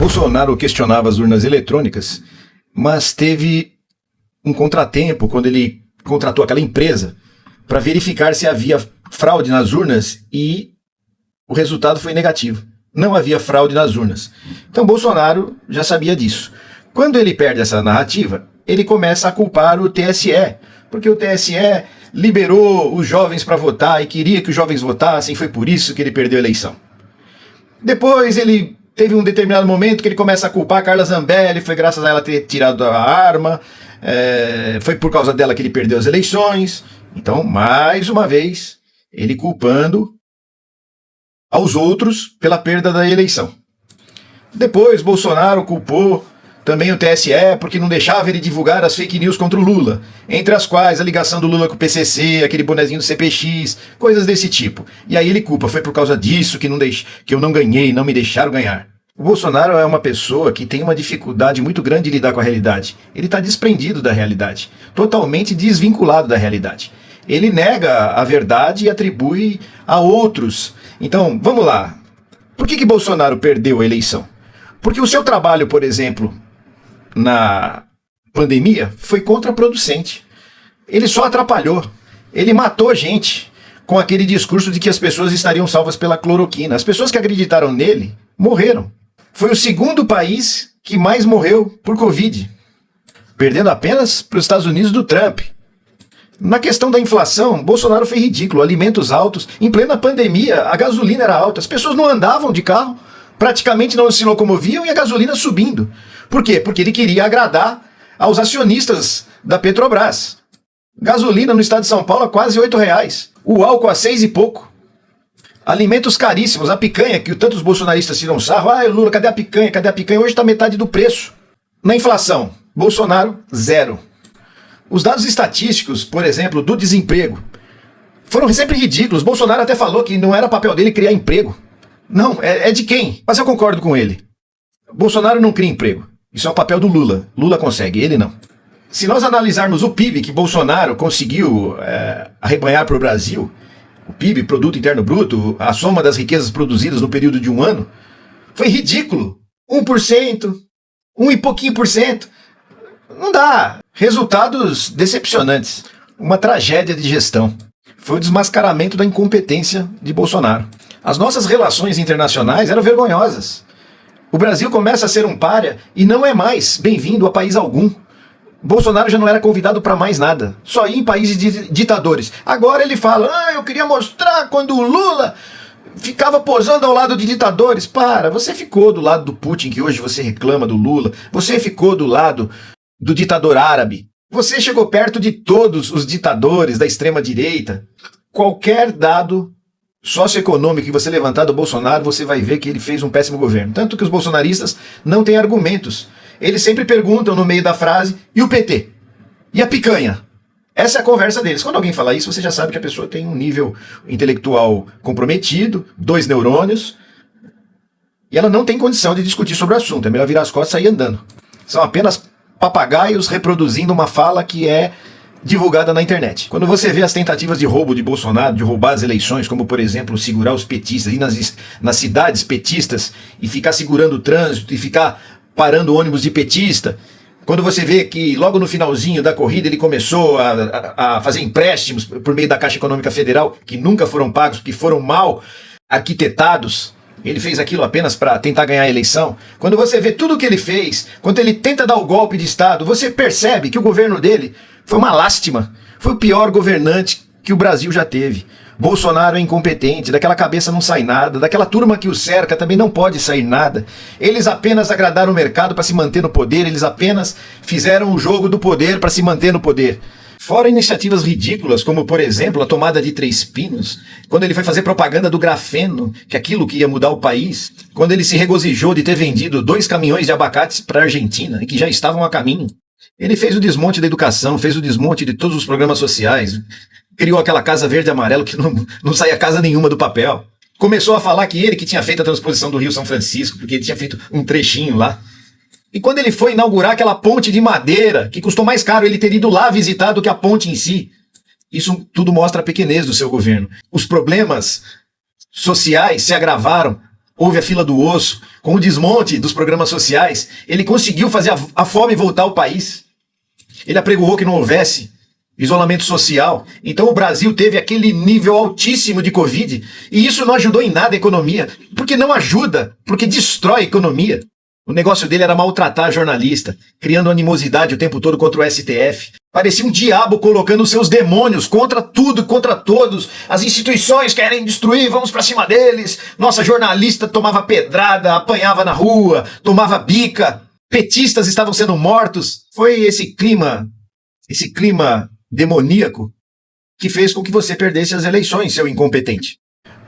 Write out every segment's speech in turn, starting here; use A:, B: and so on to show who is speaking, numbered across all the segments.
A: Bolsonaro questionava as urnas eletrônicas, mas teve um contratempo quando ele contratou aquela empresa para verificar se havia fraude nas urnas e o resultado foi negativo. Não havia fraude nas urnas. Então Bolsonaro já sabia disso. Quando ele perde essa narrativa, ele começa a culpar o TSE, porque o TSE liberou os jovens para votar e queria que os jovens votassem, foi por isso que ele perdeu a eleição. Depois ele teve um determinado momento que ele começa a culpar a Carla Zambelli, foi graças a ela ter tirado a arma, foi por causa dela que ele perdeu as eleições. Então, mais uma vez, ele culpando aos outros pela perda da eleição. Depois, Bolsonaro culpou também o TSE porque não deixava ele divulgar as fake news contra o Lula, entre as quais a ligação do Lula com o PCC, aquele bonezinho do CPX, coisas desse tipo. E aí ele culpa, foi por causa disso que eu não ganhei, não me deixaram ganhar. O Bolsonaro é uma pessoa que tem uma dificuldade muito grande de lidar com a realidade. Ele está desprendido da realidade, totalmente desvinculado da realidade. Ele nega a verdade e atribui a outros. Então, vamos lá. Por que Bolsonaro perdeu a eleição? Porque o seu trabalho, por exemplo, na pandemia, foi contraproducente. Ele só atrapalhou. Ele matou gente com aquele discurso de que as pessoas estariam salvas pela cloroquina. As pessoas que acreditaram nele morreram. Foi o segundo país que mais morreu por Covid, perdendo apenas para os Estados Unidos do Trump. Na questão da inflação, Bolsonaro foi ridículo. Alimentos altos. Em plena pandemia, a gasolina era alta. As pessoas não andavam de carro, praticamente não se locomoviam e a gasolina subindo. Por quê? Porque ele queria agradar aos acionistas da Petrobras. Gasolina no estado de São Paulo a quase R$8. O álcool a 6 e pouco. Alimentos caríssimos. A picanha, que tantos bolsonaristas tiram sarro. Ah, Lula, cadê a picanha? Cadê a picanha? Hoje está metade do preço. Na inflação, Bolsonaro, 0. Os dados estatísticos, por exemplo, do desemprego, foram sempre ridículos. Bolsonaro até falou que não era papel dele criar emprego. Não, é de quem? Mas eu concordo com ele. Bolsonaro não cria emprego. Isso é o papel do Lula. Lula consegue, ele não. Se nós analisarmos o PIB que Bolsonaro conseguiu arrebanhar para o Brasil, o PIB, Produto Interno Bruto, a soma das riquezas produzidas no período de um ano, foi ridículo. 1%, 1 e pouquinho por cento. Não dá. Resultados decepcionantes. Uma tragédia de gestão. Foi o desmascaramento da incompetência de Bolsonaro. As nossas relações internacionais eram vergonhosas. O Brasil começa a ser um pária e não é mais bem-vindo a país algum. Bolsonaro já não era convidado para mais nada. Só ia em países ditadores. Agora ele fala, eu queria mostrar quando o Lula ficava posando ao lado de ditadores. Para, você ficou do lado do Putin, que hoje você reclama do Lula. Você ficou do lado do ditador árabe. Você chegou perto de todos os ditadores da extrema-direita. Qualquer dado socioeconômico que você levantar do Bolsonaro, você vai ver que ele fez um péssimo governo. Tanto que os bolsonaristas não têm argumentos. Eles sempre perguntam no meio da frase, e o PT? E a picanha? Essa é a conversa deles. Quando alguém fala isso, você já sabe que a pessoa tem um nível intelectual comprometido, 2 neurônios, e ela não tem condição de discutir sobre o assunto. É melhor virar as costas e sair andando. São apenas papagaios reproduzindo uma fala que é divulgada na internet. Quando você vê as tentativas de roubo de Bolsonaro, de roubar as eleições, como por exemplo segurar os petistas, ir nas cidades petistas e ficar segurando o trânsito e ficar parando ônibus de petista, quando você vê que logo no finalzinho da corrida ele começou a fazer empréstimos por meio da Caixa Econômica Federal, que nunca foram pagos, que foram mal arquitetados, ele fez aquilo apenas para tentar ganhar a eleição. Quando você vê tudo o que ele fez, quando ele tenta dar o golpe de Estado, você percebe que o governo dele foi uma lástima. Foi o pior governante que o Brasil já teve. Bolsonaro é incompetente, daquela cabeça não sai nada, daquela turma que o cerca também não pode sair nada. Eles apenas agradaram o mercado para se manter no poder, eles apenas fizeram o jogo do poder para se manter no poder. Fora iniciativas ridículas, como por exemplo a tomada de Três Pinos, quando ele foi fazer propaganda do grafeno, que aquilo que ia mudar o país, quando ele se regozijou de ter vendido 2 caminhões de abacates para a Argentina, e que já estavam a caminho. Ele fez o desmonte da educação, fez o desmonte de todos os programas sociais, criou aquela Casa Verde e Amarelo que não saía casa nenhuma do papel. Começou a falar que ele que tinha feito a transposição do Rio São Francisco, porque ele tinha feito um trechinho lá. E quando ele foi inaugurar aquela ponte de madeira, que custou mais caro ele ter ido lá visitar do que a ponte em si, isso tudo mostra a pequenez do seu governo. Os problemas sociais se agravaram houve a fila do osso, com o desmonte dos programas sociais, ele conseguiu fazer a fome voltar ao país. Ele apregoou que não houvesse isolamento social. Então o Brasil teve aquele nível altíssimo de Covid, e isso não ajudou em nada a economia, porque não ajuda, porque destrói a economia. O negócio dele era maltratar jornalista, criando animosidade o tempo todo contra o STF. Parecia um diabo colocando seus demônios contra tudo, contra todos. As instituições querem destruir, vamos pra cima deles. Nossa jornalista tomava pedrada, apanhava na rua, tomava bica. Petistas estavam sendo mortos. Foi esse clima demoníaco que fez com que você perdesse as eleições, seu incompetente.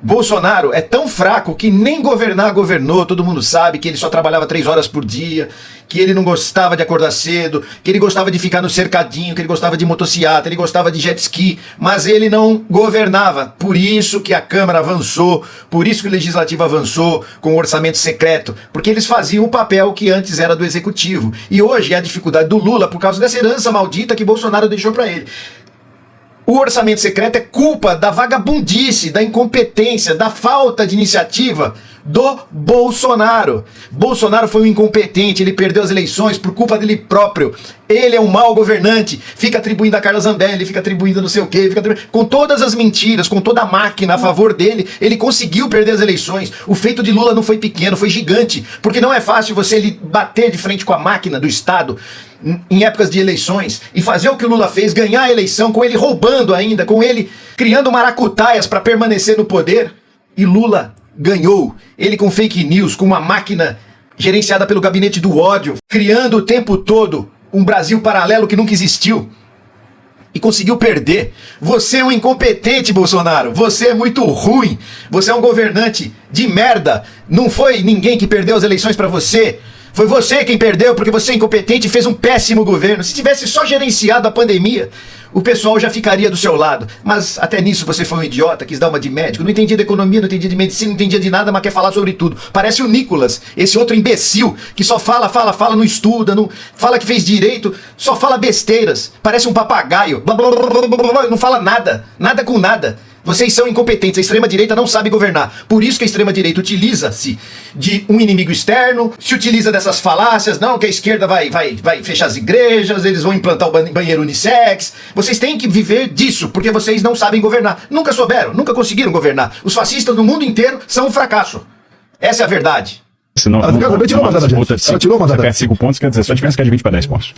A: Bolsonaro é tão fraco que nem governar governou, todo mundo sabe que ele só trabalhava 3 horas por dia, que ele não gostava de acordar cedo, que ele gostava de ficar no cercadinho, que ele gostava de motociata, ele gostava de jet ski, mas ele não governava. Por isso que a Câmara avançou, por isso que o Legislativo avançou com o orçamento secreto, porque eles faziam o papel que antes era do Executivo. E hoje é a dificuldade do Lula por causa dessa herança maldita que Bolsonaro deixou para ele. O orçamento secreto é culpa da vagabundice, da incompetência, da falta de iniciativa do Bolsonaro. Bolsonaro foi um incompetente, ele perdeu as eleições por culpa dele próprio. Ele é um mau governante, fica atribuindo a Carla Zambelli, fica atribuindo não sei o quê, com todas as mentiras, com toda a máquina a favor dele, ele conseguiu perder as eleições. O feito de Lula não foi pequeno, foi gigante, porque não é fácil você bater de frente com a máquina do Estado em épocas de eleições e fazer o que o Lula fez, ganhar a eleição, com ele roubando ainda, com ele criando maracutaias para permanecer no poder. E Lula ganhou, ele com fake news, com uma máquina gerenciada pelo gabinete do ódio, criando o tempo todo um Brasil paralelo que nunca existiu. E conseguiu perder. Você é um incompetente, Bolsonaro. Você é muito ruim. Você é um governante de merda. Não foi ninguém que perdeu as eleições para você. Foi você quem perdeu porque você é incompetente e fez um péssimo governo. Se tivesse só gerenciado a pandemia, o pessoal já ficaria do seu lado. Mas até nisso você foi um idiota, quis dar uma de médico. Não entendia de economia, não entendia de medicina, não entendia de nada, mas quer falar sobre tudo. Parece o Nicolas, esse outro imbecil que só fala, não estuda, não fala que fez direito, só fala besteiras. Parece um papagaio. Blá, blá, blá, blá, blá, blá, não fala nada, nada com nada. Vocês são incompetentes, a extrema-direita não sabe governar. Por isso que a extrema-direita utiliza-se de um inimigo externo, se utiliza dessas falácias, não, que a esquerda vai fechar as igrejas, eles vão implantar o banheiro unissex. Vocês têm que viver disso, porque vocês não sabem governar. Nunca souberam, nunca conseguiram governar. Os fascistas do mundo inteiro são um fracasso. Essa é a verdade.
B: Ela tirou uma data de gente. Ela tirou uma data. Você perde 5 pontos, quer dizer, só a diferença que é de 20 para 10 pontos.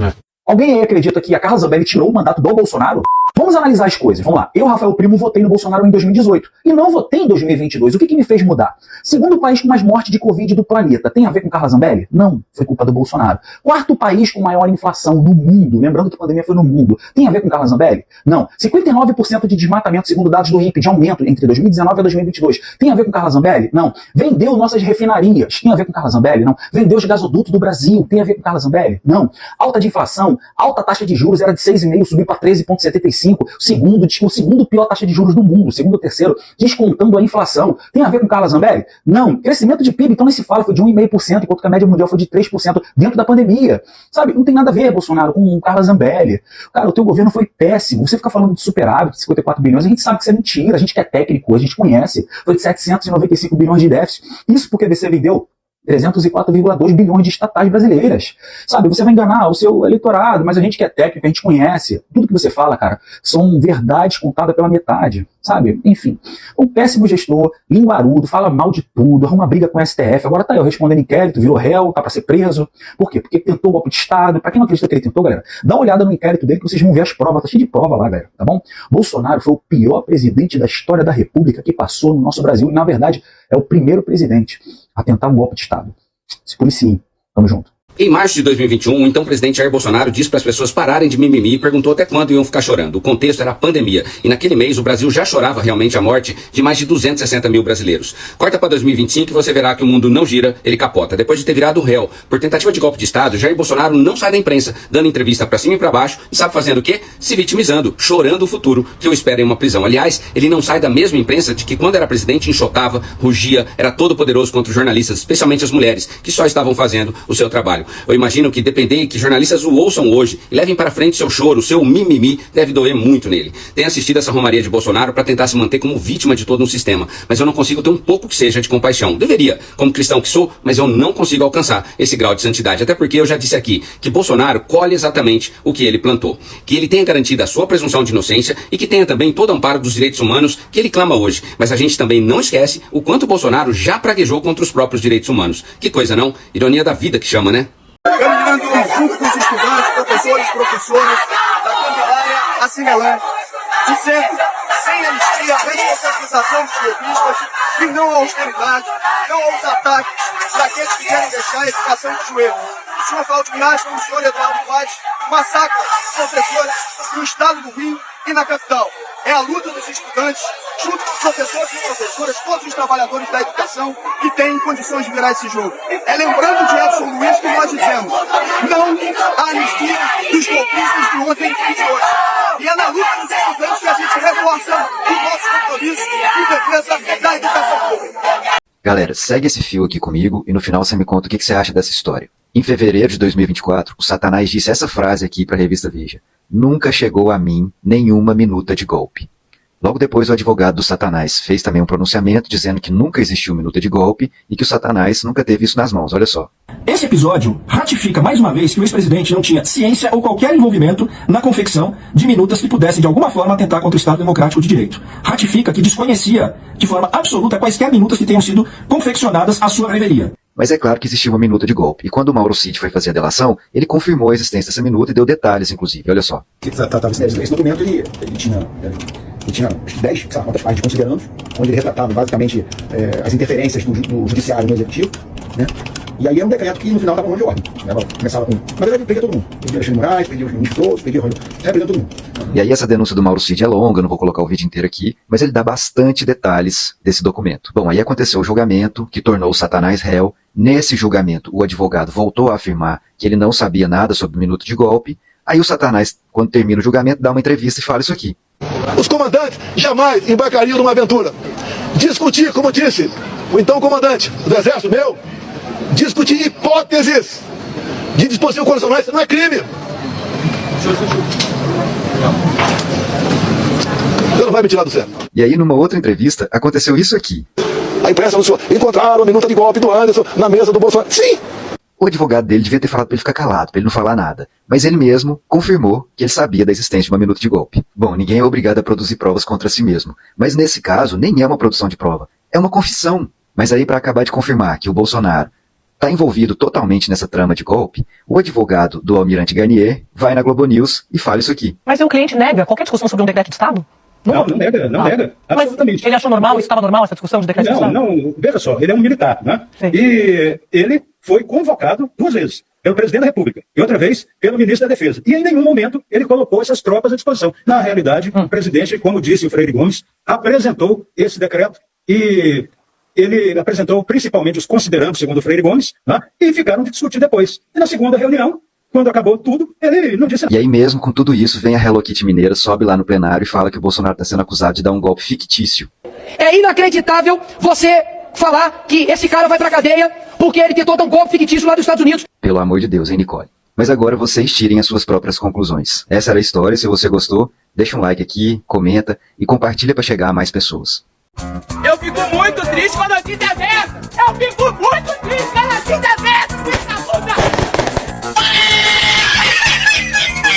C: Alguém aí acredita que a Carla Zambelli tirou o mandato do Bolsonaro? Vamos analisar as coisas. Vamos lá. Eu, Rafael Primo, votei no Bolsonaro em 2018. E não votei em 2022. O que me fez mudar? Segundo país com mais morte de Covid do planeta. Tem a ver com Carla Zambelli? Não. Foi culpa do Bolsonaro. Quarto país com maior inflação no mundo. Lembrando que a pandemia foi no mundo. Tem a ver com Carla Zambelli? Não. 59% de desmatamento, segundo dados do INPE, de aumento entre 2019 e 2022. Tem a ver com Carla Zambelli? Não. Vendeu nossas refinarias. Tem a ver com Carla Zambelli? Não. Vendeu os gasodutos do Brasil. Tem a ver com Carla Zambelli? Não. Alta de inflação. Alta taxa de juros era de 6,5, subiu para 13,75. O segundo pior taxa de juros do mundo, segundo ou terceiro, descontando a inflação. Tem a ver com Carla Zambelli? Não. Crescimento de PIB, então nem se fala, foi de 1,5%, enquanto que a média mundial foi de 3% dentro da pandemia. Sabe? Não tem nada a ver, Bolsonaro, com Carla Zambelli. Cara, o teu governo foi péssimo. Você fica falando de superávit, de 54 bilhões, a gente sabe que isso é mentira, a gente que é técnico, a gente conhece. Foi de 795 bilhões de déficit. Isso porque você vendeu 304,2 bilhões de estatais brasileiras. Sabe, você vai enganar o seu eleitorado, mas a gente que é técnico, a gente conhece. Tudo que você fala, cara, são verdades contadas pela metade, sabe? Enfim, um péssimo gestor, linguarudo, fala mal de tudo, arruma briga com o STF, agora tá aí, respondendo inquérito, virou réu, tá pra ser preso. Por quê? Porque tentou o golpe de Estado. Pra quem não acredita que ele tentou, galera, dá uma olhada no inquérito dele que vocês vão ver as provas, tá cheio de prova lá, galera, tá bom? Bolsonaro foi o pior presidente da história da República que passou no nosso Brasil, e na verdade é o primeiro presidente a tentar um golpe de Estado. Se policiem. Tamo junto.
D: Em março de 2021, o então presidente Jair Bolsonaro disse para as pessoas pararem de mimimi e perguntou até quando iam ficar chorando. O contexto era a pandemia. E naquele mês o Brasil já chorava realmente a morte de mais de 260 mil brasileiros. Corta para 2025 e você verá que o mundo não gira, ele capota. Depois de ter virado réu por tentativa de golpe de Estado, Jair Bolsonaro não sai da imprensa, dando entrevista para cima e para baixo, e sabe fazendo o quê? Se vitimizando, chorando o futuro que o espera em uma prisão. Aliás, ele não sai da mesma imprensa de que quando era presidente enxotava, rugia, era todo poderoso contra os jornalistas, especialmente as mulheres, que só estavam fazendo o seu trabalho. Eu imagino que depender que jornalistas o ouçam hoje e levem para frente seu choro, seu mimimi, deve doer muito nele. Tenho assistido essa romaria de Bolsonaro para tentar se manter como vítima de todo um sistema, mas eu não consigo ter um pouco que seja de compaixão. Deveria, como cristão que sou, mas eu não consigo alcançar esse grau de santidade, até porque eu já disse aqui que Bolsonaro colhe exatamente o que ele plantou. Que ele tenha garantido a sua presunção de inocência e que tenha também todo o amparo dos direitos humanos que ele clama hoje. Mas a gente também não esquece o quanto Bolsonaro já praguejou contra os próprios direitos humanos. Que coisa, não? Ironia da vida que chama, né?
E: Caminhando junto com os estudantes, professores, professoras da Candelária Assimilar, dizendo, sem anistia, responsabilização dos golpistas e não à austeridade, não aos ataques daqueles que querem deixar a educação de joelho. O senhor Cláudio Castro, o senhor Eduardo Paes massacram professores no estado do Rio e na capital. É a luta dos estudantes, junto com os professores e professoras, todos os trabalhadores da educação que têm condições de virar esse jogo. É lembrando de Edson Luiz que nós dizemos, não à anistia dos golpistas de ontem e de hoje. E é na luta dos estudantes que a gente reforça o nosso compromisso em defesa da educação pública.
F: Galera, segue esse fio aqui comigo e no final você me conta o que você acha dessa história. Em fevereiro de 2024, o Satanás disse essa frase aqui para a revista Veja. Nunca chegou a mim nenhuma minuta de golpe. Logo depois, o advogado do Satanás fez também um pronunciamento dizendo que nunca existiu minuta de golpe e que o Satanás nunca teve isso nas mãos. Olha só.
G: Esse episódio ratifica mais uma vez que o ex-presidente não tinha ciência ou qualquer envolvimento na confecção de minutas que pudessem de alguma forma atentar contra o Estado Democrático de Direito. Ratifica que desconhecia de forma absoluta quaisquer minutas que tenham sido confeccionadas à sua revelia.
F: Mas é claro que existiu uma minuta de golpe. E quando o Mauro Cid foi fazer a delação, ele confirmou a existência dessa minuta e deu detalhes, inclusive. Olha só.
H: Esse documento, ele tinha 10 quantas páginas considerando, onde ele retratava basicamente as interferências do judiciário no executivo, né? E aí é um decreto que no final dava um monte de ordem. Né? Começava com... Na verdade, ele prendia todo mundo. Prendia Alexandre de Moraes, prendia os ministros todos, prendia todo mundo.
F: E aí essa denúncia do Mauro Cid é longa, eu não vou colocar o vídeo inteiro aqui, mas ele dá bastante detalhes desse documento. Bom, aí aconteceu o julgamento, que tornou o Satanás réu. Nesse julgamento, o advogado voltou a afirmar que ele não sabia nada sobre o minuto de golpe. Aí o Satanás, quando termina o julgamento, dá uma entrevista e fala isso aqui.
I: Os comandantes jamais embarcariam numa aventura. Discutir, como disse o então comandante do exército meu, discutir hipóteses de disposição constitucional, isso não é crime. Você não vai me tirar do sério.
F: E aí, numa outra entrevista, aconteceu isso aqui.
I: A imprensa anunciou, encontraram a minuta de golpe do Anderson na mesa do Bolsonaro. Sim!
F: O advogado dele devia ter falado para ele ficar calado, para ele não falar nada. Mas ele mesmo confirmou que ele sabia da existência de uma minuta de golpe. Bom, ninguém é obrigado a produzir provas contra si mesmo. Mas nesse caso, nem é uma produção de prova. É uma confissão. Mas aí, para acabar de confirmar que o Bolsonaro está envolvido totalmente nessa trama de golpe, o advogado do Almirante Garnier vai na Globo News e fala isso aqui.
J: Mas o cliente nega qualquer discussão sobre um decreto de Estado?
B: Não nega. Absolutamente.
J: Mas ele achou normal, isso estava normal, essa discussão de decreto de Estado?
B: Não, veja só, ele é um militar, né?
J: Sim.
B: E ele foi convocado 2 vezes, pelo presidente da República, e outra vez pelo ministro da Defesa. E em nenhum momento ele colocou essas tropas à disposição. Na realidade, o presidente, como disse o Freire Gomes, apresentou esse decreto e ele apresentou principalmente os considerandos, segundo o Freire Gomes, né? E ficaram de discutir depois. E na segunda reunião, quando acabou tudo, ele não disse nada.
F: E aí mesmo, com tudo isso, vem a Hello Kitty mineira, sobe lá no plenário e fala que o Bolsonaro está sendo acusado de dar um golpe fictício.
J: É inacreditável você falar que esse cara vai pra cadeia porque ele tentou dar um golpe fictício lá dos Estados Unidos.
F: Pelo amor de Deus, hein, Nicole? Mas agora vocês tirem as suas próprias conclusões. Essa era a história, se você gostou, deixa um like aqui, comenta e compartilha para chegar a mais pessoas.
K: Eu fico muito triste com a notícia dessa! Eu fico muito triste com a notícia dessa!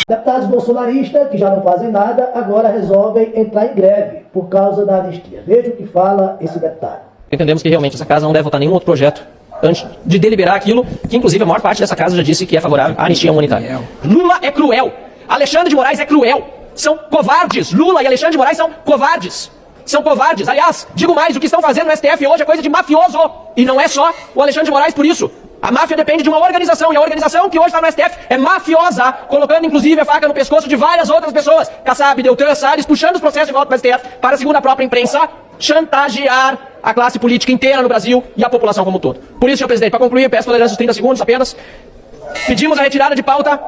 L: Deputados bolsonaristas, que já não fazem nada, agora resolvem entrar em greve por causa da anistia. Veja o que fala esse deputado.
J: Entendemos que realmente essa casa não deve votar nenhum outro projeto antes de deliberar aquilo que, inclusive, a maior parte dessa casa já disse que é favorável à anistia humanitária. Lula é cruel. Alexandre de Moraes é cruel. São covardes. Lula e Alexandre de Moraes são covardes. São covardes. Aliás, digo mais, o que estão fazendo no STF hoje é coisa de mafioso. E não é só o Alexandre de Moraes por isso. A máfia depende de uma organização, e a organização que hoje está no STF é mafiosa, colocando inclusive a faca no pescoço de várias outras pessoas. Kassab, Deltan, Salles, puxando os processos de volta para o STF para, segundo a própria imprensa, chantagear a classe política inteira no Brasil e a população como um todo. Por isso, senhor presidente, para concluir, peço tolerância dos 30 segundos apenas. Pedimos a retirada de pauta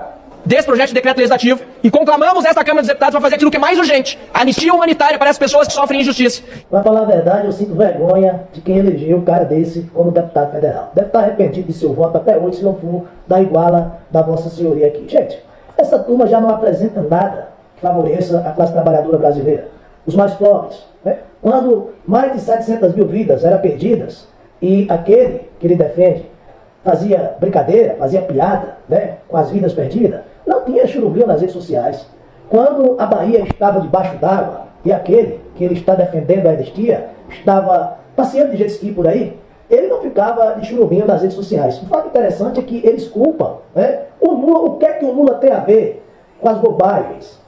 J: desse projeto de decreto legislativo e conclamamos esta Câmara dos Deputados para fazer aquilo que é mais urgente, a anistia humanitária para as pessoas que sofrem injustiça.
L: Para falar a verdade, eu sinto vergonha de quem elegeu um cara desse como deputado federal. Deve estar arrependido de seu voto até hoje, se não for da iguala da Vossa Senhoria aqui. Gente, essa turma já não apresenta nada que favoreça a classe trabalhadora brasileira. Os mais pobres, né? Quando mais de 700 mil vidas eram perdidas e aquele que ele defende fazia brincadeira, fazia piada, né, com as vidas perdidas, não tinha churumbinho nas redes sociais. Quando a Bahia estava debaixo d'água e aquele que ele está defendendo a anistia estava passeando de jet ski por aí, ele não ficava de churumbinho nas redes sociais. O fato interessante é que eles culpam, né, o Lula. O que é que o Lula tem a ver com as bobagens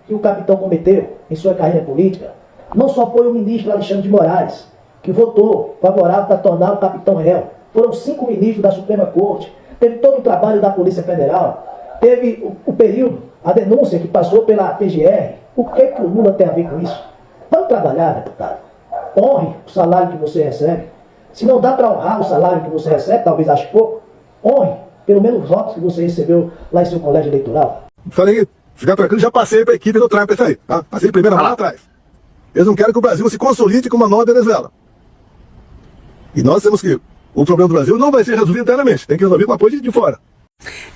L: que o capitão cometeu em sua carreira política? Não só foi o ministro Alexandre de Moraes que votou favorável para tornar o capitão réu. Foram 5 ministros da Suprema Corte. Teve todo o trabalho da Polícia Federal. Teve o período, a denúncia que passou pela PGR. O que é que o Lula tem a ver com isso? Vamos trabalhar, deputado. Honre o salário que você recebe. Se não dá para honrar o salário que você recebe, talvez ache pouco, honre pelo menos os votos que você recebeu lá em seu colégio eleitoral.
I: Falei, ficar tranquilo, já passei para a equipe do Trump isso aí. Tá? Passei primeiro lá atrás. Eles não querem que o Brasil se consolide como uma nova Venezuela. E nós temos que... O problema do Brasil não vai ser resolvido internamente, tem que resolver com apoio de fora.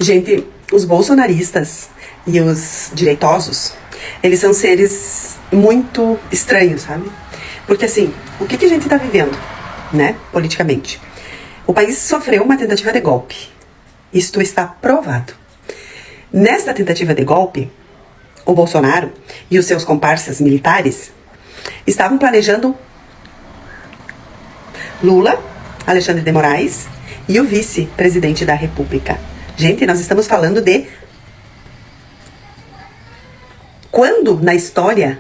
M: Gente, os bolsonaristas e os direitosos, eles são seres muito estranhos, sabe? Porque assim, o que a gente está vivendo, né, politicamente? O país sofreu uma tentativa de golpe. Isto está provado. Nesta tentativa de golpe, o Bolsonaro e os seus comparsas militares estavam planejando Lula, Alexandre de Moraes e o vice-presidente da República. Gente, nós estamos falando de... Quando na história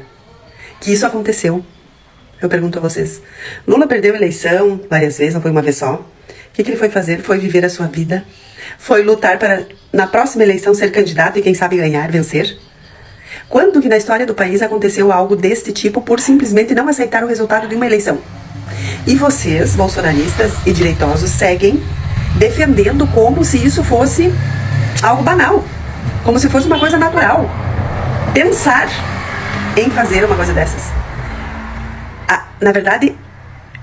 M: que isso aconteceu? Eu pergunto a vocês. Lula perdeu a eleição várias vezes, não foi uma vez só. O que ele foi fazer? Foi viver a sua vida. Foi lutar para, na próxima eleição, ser candidato e quem sabe ganhar, vencer. Quando que na história do país aconteceu algo deste tipo por simplesmente não aceitar o resultado de uma eleição? E vocês, bolsonaristas e direitosos, seguem defendendo como se isso fosse algo banal, como se fosse uma coisa natural. Pensar em fazer uma coisa dessas. Na verdade,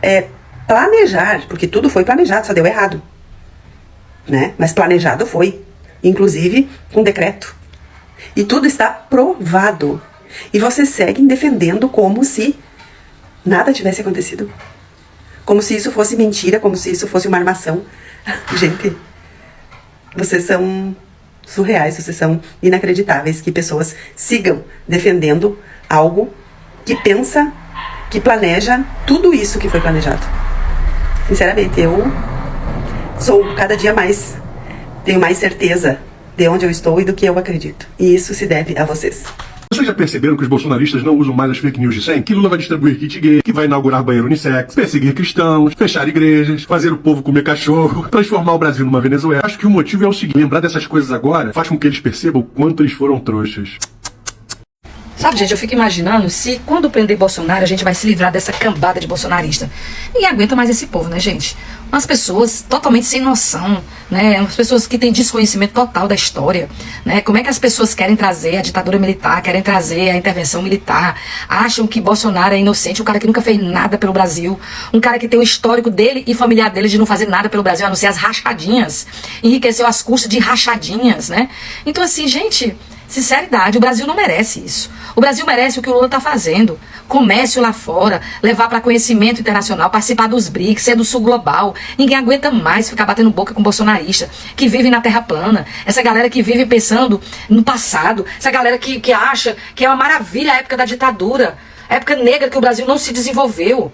M: é planejar, porque tudo foi planejado, só deu errado, né? Mas planejado foi, inclusive com decreto. E tudo está provado. E vocês seguem defendendo como se nada tivesse acontecido. Como se isso fosse mentira, como se isso fosse uma armação. Gente, vocês são surreais, vocês são inacreditáveis que pessoas sigam defendendo algo que pensa, que planeja tudo isso que foi planejado. Sinceramente, eu sou cada dia mais, tenho mais certeza de onde eu estou e do que eu acredito. E isso se deve a vocês.
I: Vocês já perceberam que os bolsonaristas não usam mais as fake news de sempre? Que Lula vai distribuir kit gay, que vai inaugurar banheiro unissex, perseguir cristãos, fechar igrejas, fazer o povo comer cachorro, transformar o Brasil numa Venezuela. Acho que o motivo é o seguinte: lembrar dessas coisas agora faz com que eles percebam o quanto eles foram trouxas.
N: Sabe, gente, eu fico imaginando se quando prender Bolsonaro a gente vai se livrar dessa cambada de bolsonarista. Ninguém aguenta mais esse povo, né, gente? Umas pessoas totalmente sem noção, né? Umas pessoas que têm desconhecimento total da história, né? Como é que as pessoas querem trazer a ditadura militar, querem trazer a intervenção militar, acham que Bolsonaro é inocente, um cara que nunca fez nada pelo Brasil, um cara que tem o histórico dele e familiar dele de não fazer nada pelo Brasil, a não ser as rachadinhas, enriqueceu às custas de rachadinhas, né? Então, assim, gente... Sinceridade, o Brasil não merece isso. O Brasil merece o que o Lula está fazendo. Comércio lá fora, levar para conhecimento internacional, participar dos BRICS, ser do Sul Global. Ninguém aguenta mais ficar batendo boca com bolsonarista, que vive na terra plana. Essa galera que vive pensando no passado. Essa galera que acha que é uma maravilha a época da ditadura. A época negra que o Brasil não se desenvolveu.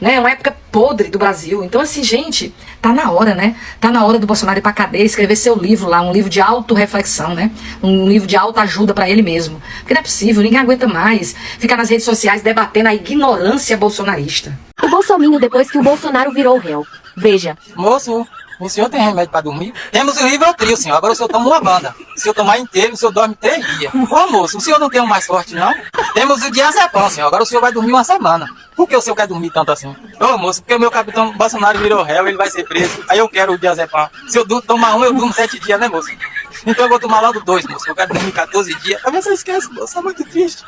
N: Né? Uma época podre do Brasil. Então, assim, gente, tá na hora, né? Tá na hora do Bolsonaro ir pra cadeia, escrever seu livro lá, um livro de autorreflexão, né? Um livro de autoajuda pra ele mesmo. Porque não é possível, ninguém aguenta mais ficar nas redes sociais debatendo a ignorância bolsonarista.
O: O bolsominho depois que o Bolsonaro virou réu. Veja.
P: Moço, o senhor tem remédio pra dormir? Temos o Rivotril, senhor. Agora o senhor toma uma banda. Se eu tomar inteiro, o senhor dorme 3 dias. Ô, moço, o senhor não tem um mais forte, não? Temos o diazepam, senhor. Agora o senhor vai dormir uma semana. Por que o senhor quer dormir tanto assim? Ô, moço, porque o meu capitão Bolsonaro virou réu, ele vai ser preso. Aí eu quero o diazepam. Se eu tomar um, eu durmo 7 dias, né, moço? Então eu vou tomar logo 2, moço. Eu quero dormir 14 dias. Pra ver se eu esqueço, moço. É muito triste.